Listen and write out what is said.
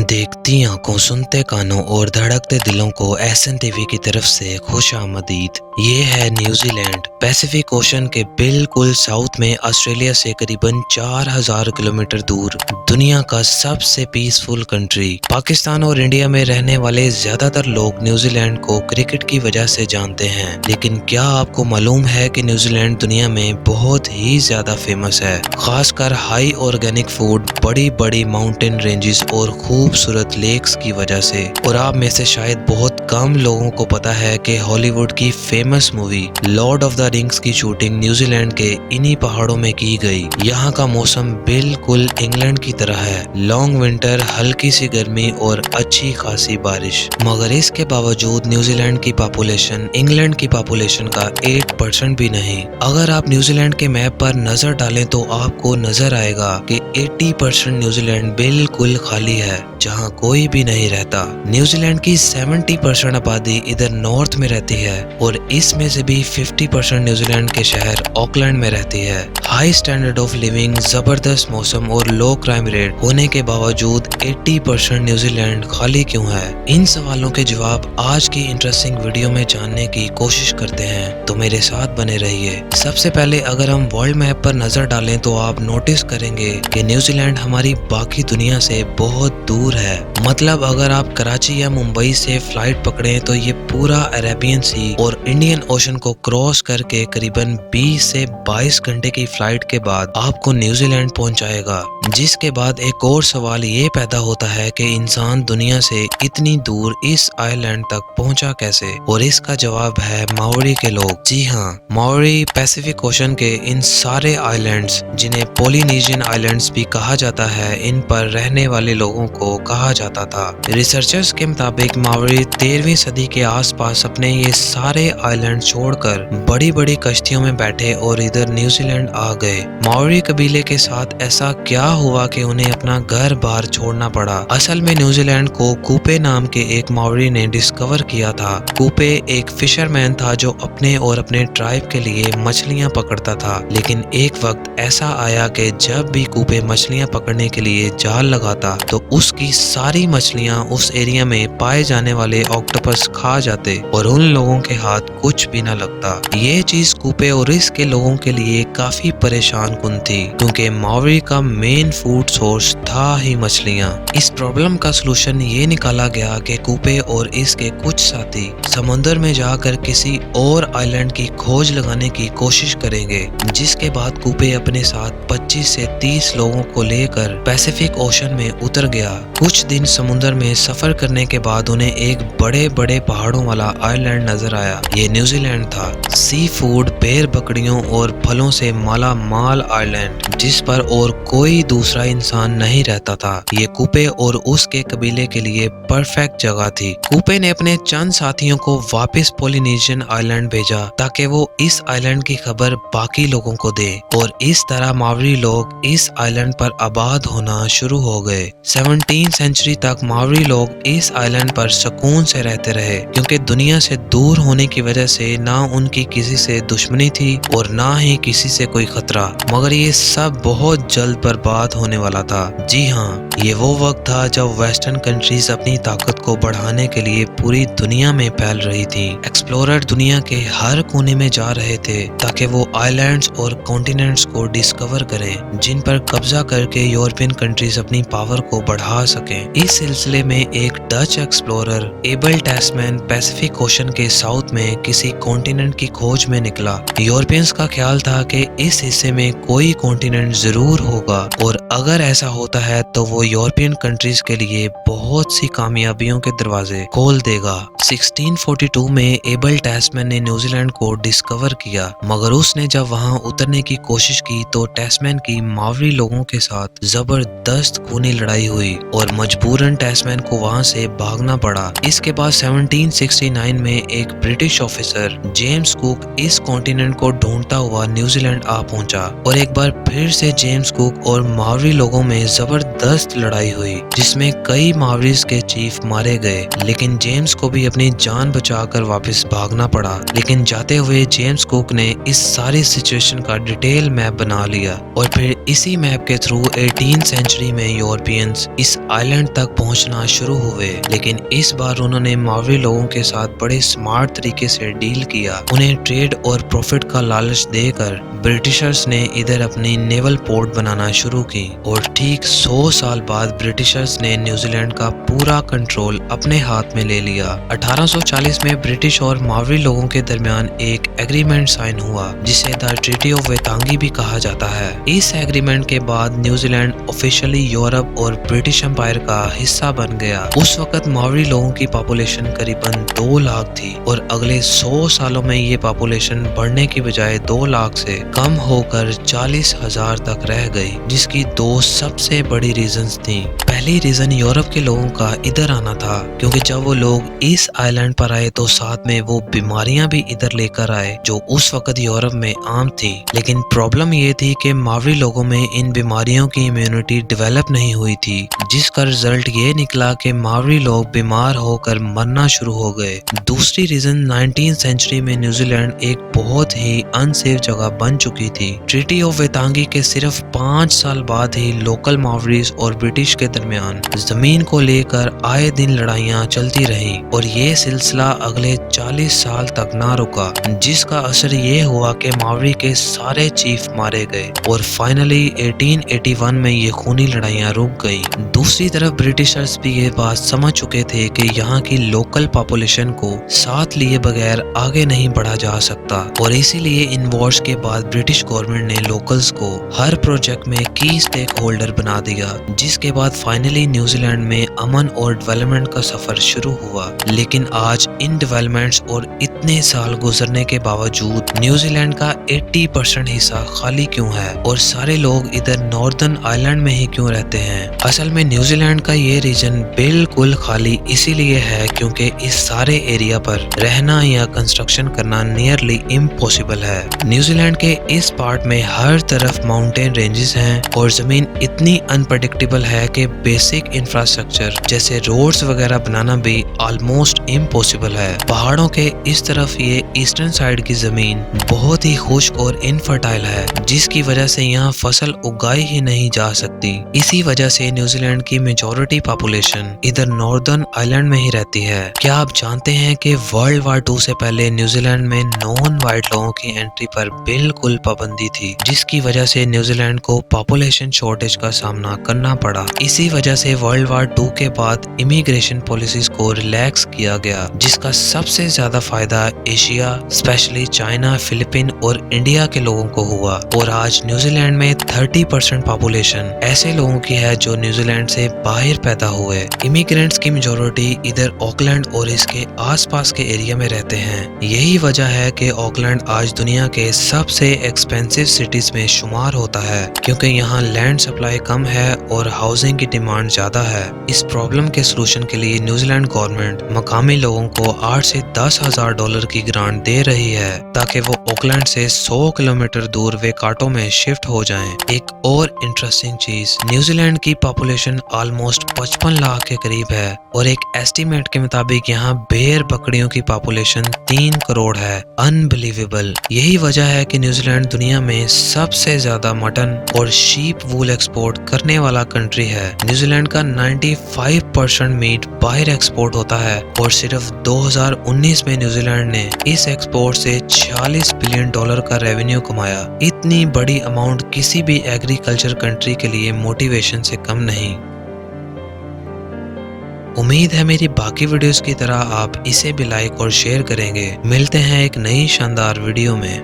देखती आंखों, सुनते कानों और धड़कते दिलों को एसएन टीवी की तरफ से खुश आमदीद। ये है न्यूजीलैंड, पैसिफिक ओशन के बिल्कुल साउथ में ऑस्ट्रेलिया से करीबन 4000 किलोमीटर दूर, दुनिया का सबसे पीसफुल कंट्री। पाकिस्तान और इंडिया में रहने वाले ज्यादातर लोग न्यूजीलैंड को क्रिकेट की वजह से जानते हैं, लेकिन क्या आपको मालूम है कि न्यूजीलैंड दुनिया में बहुत ही ज्यादा फेमस है, खासकर हाई ऑर्गेनिक फूड, बड़ी बड़ी माउंटेन रेंजेस और खूबसूरत लेक्स की वजह से। और आप में से शायद बहुत कम लोगों को पता है कि हॉलीवुड की famous movie Lord of the rings की शूटिंग न्यूजीलैंड के इन्हीं पहाड़ों में की गई। यहाँ का मौसम बिल्कुल इंग्लैंड की तरह है, लॉन्ग विंटर, हल्की सी गर्मी और अच्छी खासी बारिश। मगर इसके बावजूद न्यूजीलैंड की पॉपुलेशन इंग्लैंड की पॉपुलेशन का 8% भी नहीं। अगर आप न्यूजीलैंड के मैप पर नजर डालें तो आपको नजर आएगा कि 80% न्यूजीलैंड बिल्कुल खाली है, जहां कोई भी नहीं रहता। न्यूजीलैंड की 70% आबादी इधर नॉर्थ में रहती है और इसमें से भी 50% न्यूजीलैंड के शहर ऑकलैंड में रहती है। हाई स्टैंडर्ड ऑफ लिविंग, जबरदस्त मौसम और लो क्राइम रेट होने के बावजूद 80% न्यूजीलैंड खाली क्यों है? इन सवालों के जवाब आज की इंटरेस्टिंग वीडियो में जानने की कोशिश करते हैं, तो मेरे साथ बने रहिए। सबसे पहले अगर हम वर्ल्ड मैप पर नजर डालें तो आप नोटिस करेंगे कि न्यूजीलैंड हमारी बाकी दुनिया से बहुत दूर है। मतलब अगर आप कराची या मुंबई से फ्लाइट पकड़ें तो ये पूरा अरेबियन सी और इंडियन ओशन को क्रॉस करके करीबन 20 से 22 घंटे की फ्लाइट के बाद आपको न्यूजीलैंड पहुंचाएगा। जिसके बाद एक और सवाल ये पैदा होता है कि इंसान दुनिया से इतनी दूर इस आइलैंड तक पहुंचा कैसे? और इसका जवाब है माओरी के लोग। जी हाँ, माओरी पैसिफिक ओशन के इन सारे आइलैंड्स, जिन्हें पोलिनेशियन आइलैंड्स भी कहा जाता है, इन पर रहने वाले लोगों को कहा जाता था। रिसर्चर्स के मुताबिक माओरी 13वीं सदी के आसपास अपने ये सारे आइलैंड छोड़कर बड़ी बड़ी कश्तियों में बैठे और इधर न्यूजीलैंड आ गए। माओरी कबीले के साथ ऐसा क्या हुआ कि उन्हें अपना घर बार छोड़ना पड़ा? असल में न्यूजीलैंड को कूपे नाम के एक माओरी ने डिस्कवर किया था। कूपे एक फिशरमैन था जो अपने और अपने ट्राइब के लिए मछलियां पकड़ता था, लेकिन एक वक्त ऐसा आया कि जब भी कूपे मछलियां पकड़ने के लिए जाल लगाता तो उसकी सारी मछलियां उस एरिया में पाए जाने वाले ऑक्टोपस खा जाते और उन लोगों के हाथ कुछ भी न लगता। ये चीज कूपे और इसके लोगों के लिए काफी परेशान कुन थी, क्योंकि माओरी का मेन फूड सोर्स था ही मछलियां। इस प्रॉब्लम का सलूशन ये निकाला गया कि कूपे और इसके कुछ साथी समुद्र में जाकर किसी और आइलैंड की खोज लगाने की कोशिश करेंगे। जिसके बाद कूपे अपने साथ 25 से 30 लोगों को लेकर पैसिफिक ओशन में उतर गया। कुछ दिन समुद्र में सफर करने के बाद उन्हें एक बड़े बड़े पहाड़ों वाला आइलैंड नजर आया। ये न्यूजीलैंड था। सी फूड, भेड़ बकरियों और फलों से माला माल आइलैंड, जिस पर और कोई दूसरा इंसान नहीं रहता था। ये कूपे और उसके कबीले के लिए परफेक्ट जगह थी। कूपे ने अपने चंद साथियों को वापस पोलिनेशियन आइलैंड भेजा ताकि वो इस आइलैंड की खबर बाकी लोगों को दे, और इस तरह मावरी लोग इस आइलैंड पर आबाद होना शुरू हो गए। 17वीं सेंचुरी तक मावरी लोग इस आइलैंड पर सुकून से रहते रहे, क्योंकि दुनिया से दूर होने की वजह से ना उनकी किसी से दुश्मनी थी और ना ही किसी से कोई खतरा। मगर ये सब बहुत जल्द बर्बाद होने वाला था। जी हाँ, ये वो वक्त था जब वेस्टर्न कंट्रीज अपनी ताकत को बढ़ाने के लिए पूरी दुनिया में फैल रही थी। एक्सप्लोरर दुनिया के हर कोने में जा रहे थे ताकि वो आइलैंड्स और कॉन्टिनेंट्स को डिस्कवर करें, जिन पर कब्जा करके यूरोपियन कंट्रीज अपनी पावर को बढ़ा सकें। इस सिलसिले में एक Dutch explorer Abel Tasman Pacific Ocean के साउथ में किसी कॉन्टिनेंट की खोज में निकला। यूरोपियंस का ख्याल था कि इस हिस्से में कोई कॉन्टिनेंट जरूर होगा, और अगर ऐसा होता है तो वो यूरोपियन कंट्रीज के लिए बहुत सी कामयाबियों के दरवाजे खोल देगा। 1642 में एबल टैस्मैन ने न्यूजीलैंड को डिस्कवर किया, मगर उसने जब वहां उतरने की कोशिश की तो टैस्मैन की मावरी लोगों के साथ जबरदस्त खूनी लड़ाई हुई और मजबूरन टैस्मैन को वहां से भागना पड़ा। इसके बाद 1769 में एक ब्रिटिश ऑफिसर जेम्स कुक इस कॉन्टिनेंट को ढूंढता हुआ न्यूजीलैंड आ पहुंचा, और एक बार फिर से जेम्स कुक और मावरी लोगों में जबरदस्त زبردست لڑائی ہوئی جس میں کئی ماوریز کے چیف مارے گئے، لیکن جیمز کو بھی اپنی جان بچا کر واپس بھاگنا پڑا۔ لیکن جاتے ہوئے جیمز کوک نے اس ساری سچویشن کا ڈیٹیل میپ بنا لیا اور پھر اسی میپ کے تھرو 18 سینچری میں یورپینز اس آئلینڈ تک پہنچنا شروع ہوئے، لیکن اس بار انہوں نے ماوری لوگوں کے ساتھ بڑے سمارٹ طریقے سے ڈیل کیا۔ انہیں ٹریڈ اور پروفٹ کا لالچ دے کر برٹشرز نے ادھر اپنی نیول پورٹ بنانا شروع کی اور ٹھیک 100 سال بعد برٹشرز نے نیوزی لینڈ کا پورا کنٹرول اپنے ہاتھ میں لے لیا۔ 1840 میں برٹش اور ماوری لوگوں کے درمیان ایک ایگریمنٹ سائن ہوا جسے دا ٹریٹی آف ویتانگی بھی کہا جاتا ہے۔ اس ایگریمنٹ کے بعد نیوزی لینڈ آفیشلی یورپ اور برٹش امپائر کا حصہ بن گیا۔ اس وقت ماوری لوگوں کی پاپولیشن قریباً 2 لاکھ تھی اور اگلے 100 سالوں میں یہ پاپولیشن بڑھنے کی بجائے 2 لاکھ سے کم ہو کر 40,000 تک رہ گئی، جس کی 2 سب سے بڑی ریزنز تھیں۔ پہلی ریزن یورپ کے لوگوں کا ادھر آنا تھا، کیونکہ جب وہ لوگ اس آئلینڈ پر آئے تو ساتھ میں وہ بیماریاں بھی ادھر لے کر آئے جو اس وقت یورپ میں عام تھی۔ لیکن پرابلم یہ تھی کہ ماوری لوگوں میں ان بیماریوں کی امیونٹی ڈیولپ نہیں ہوئی تھی، جس کا رزلٹ یہ نکلا کہ ماوری لوگ بیمار ہو کر مرنا شروع ہو گئے۔ دوسری ریزن 19 سینچری میں نیوزی لینڈ ایک بہت ہی انسیف جگہ بن چکی تھی۔ ٹریٹی آف ویتانگی کے صرف 5 سال بعد ہی لوکل ماوریز اور برٹش کے درمیان زمین کو لے کر آئے دن لڑائیاں چلتی رہیں اور یہ سلسلہ اگلے 40 سال تک نہ رکا، جس کا اثر یہ ہوا کہ ماوری کے سارے چیف مارے گئے اور فائنلی 1881 میں یہ خونی لڑائیاں رک گئیں۔ دوسری طرف برٹشرز بھی یہ بات سمجھ چکے تھے کہ یہاں کی لوکل پاپولیشن کو ساتھ لیے بغیر آگے نہیں بڑھا جا سکتا، اور اسی لیے ان وارز کے بعد برٹش گورنمنٹ نے لوکلز کو ہر پروجیکٹ میں کی اسٹیک ہولڈر بنا دیا، جس کے بعد فائنلی نیوزی لینڈ میں امن اور ڈیولپمنٹ کا سفر شروع ہوا۔ لیکن آج ان ڈیولپمنٹس اور اتنے سال گزرنے کے باوجود نیوزی لینڈ کا 80% حصہ خالی کیوں ہے اور سارے لوگ ادھر ناردرن آئلینڈ میں ہی کیوں رہتے ہیں؟ اصل میں نیوزی لینڈ کا یہ ریجن بالکل خالی اسی لیے ہے کیونکہ اس سارے ایریا پر رہنا یا کنسٹرکشن کرنا نیئرلی امپوسیبل ہے۔ نیوزی لینڈ کے اس پارٹ میں ہر طرف ماؤنٹین رینجز ہیں اور زمین اتنی انپریڈکٹیبل ہے کہ بیسک انفراسٹرکچر جیسے روڈز وغیرہ بنانا بھی آلموسٹ امپوسیبل ہے۔ پہاڑوں کے اس طرف یہ ایسٹرن سائڈ کی زمین بہت ہی خشک اور انفرٹائل ہے، جس کی وجہ سے یہاں فصل اگائی ہی نہیں جا سکتی۔ اسی وجہ سے نیوزی لینڈ کی میجورٹی پاپولیشن ادھر ناردرن آئلینڈ میں ہی رہتی ہے۔ کیا آپ جانتے ہیں کہ ورلڈ وار 2 سے پہلے نیوزی لینڈ میں نان وائٹ لوگوں کی انٹری پر بالکل پابندی تھی، جس کی وجہ سے نیوزی لینڈ کو پاپولیشن شارٹیج کا سامنا کرنا پڑا۔ اسی وجہ سے ورلڈ وار 2 کے بعد امیگریشن پالیسیز کو ریلیکس کیا گیا، جس کا سب سے زیادہ فائدہ ایشیا، اسپیشلی چائنا، فلپین اور انڈیا کے لوگوں کو ہوا، اور آج نیوزی لینڈ میں 30% پاپولیشن ایسے لوگوں کی ہے جو نیوزی لینڈ سے باہر پیدا ہوئے۔ امیگرینٹس کی میجورٹی ادھر آکلینڈ اور اس کے آس پاس کے ایریا میں رہتے ہیں۔ یہی وجہ ہے کہ آکلینڈ آج دنیا کے سب سے ایکسپینسو سٹیز میں شمار ہوتا ہے، کیونکہ یہاں لینڈ سپلائی کم ہے اور ہاؤسنگ کی ڈیمانڈ زیادہ ہے۔ اس پرابلم کے سلوشن کے لیے نیوزی لینڈ گورنمنٹ مقامی لوگوں کو 8 سے 10,000 ڈالر کی گرانٹ دے رہی ہے تاکہ وہ آکلینڈ سے 100 کلومیٹر دور ویکاٹو میں شفٹ ہو جائیں۔ ایک اور انٹرسٹنگ چیز، نیوزی لینڈ کی پاپولیشن آلموسٹ 55 لاکھ کے قریب ہے اور ایک ایسٹیمیٹ کے مطابق یہاں بھیڑ بکریوں کی پاپولیشن 3 کروڑ ہے۔ انبلیویبل۔ یہی وجہ ہے کہ نیوزی لینڈ دنیا میں سب سے زیادہ مٹن اور شیپ وول ایکسپورٹ کرنے والا کنٹری ہے۔ نیوزی لینڈ کا 95% میٹ باہر ایکسپورٹ ہوتا ہے اور صرف 2019 میں نیوزی لینڈ نے اس ایکسپورٹ سے 46 بلین ڈالر کا ریونیو کمایا۔ اتنی بڑی اماؤنٹ کسی بھی ایگریکلچر کنٹری کے لیے موٹیویشن سے کم نہیں۔ امید ہے میری باقی ویڈیوز کی طرح آپ اسے بھی لائک اور شیئر کریں گے۔ ملتے ہیں ایک نئی شاندار ویڈیو میں۔